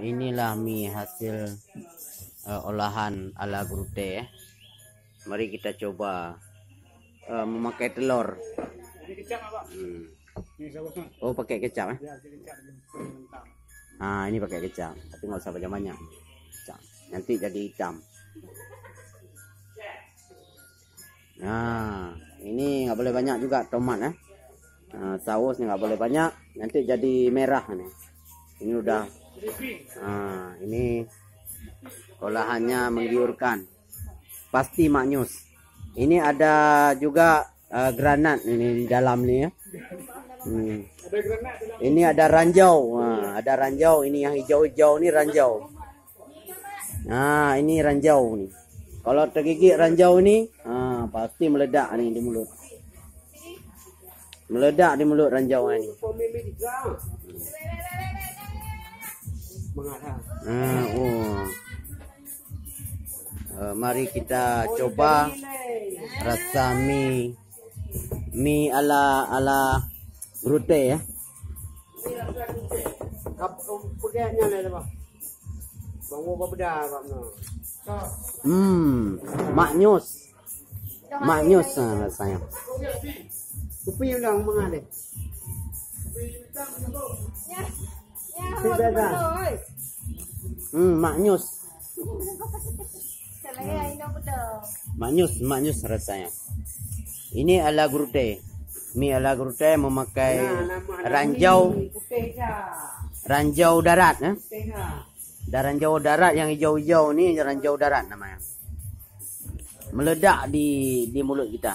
Inilah mie hasil olahan ala Grute. Mari kita coba memakai telur. Oh, pakai kecap. Ini pakai kecap, tapi nggak usah banyak-banyak. Nanti jadi hitam. Ini nggak boleh banyak juga tomat. Sausnya nggak boleh banyak, nanti jadi merah nih. Ini udah. Ini olahannya menggiurkan. Pasti maknyus. Ini ada juga granat ini di dalam nih ya. Ini ada ranjau. Ada ranjau. Ini yang hijau-hijau ini ranjau. Ini ranjau nih. Kalau tergigit ranjau ini, pasti meledak nih di mulut. Meledak di mulut ranjau ini. Mari kita coba rasa mie ala Grute ya. Maknyus rasanya. Kupi ulang mengalir. Maknyus. Maknyus rasanya. Ini ala Grute. Mie ala Grute memakai ranjau darat ya. Ranjau darat yang hijau-hijau ini ranjau darat namanya. Meledak di mulut kita.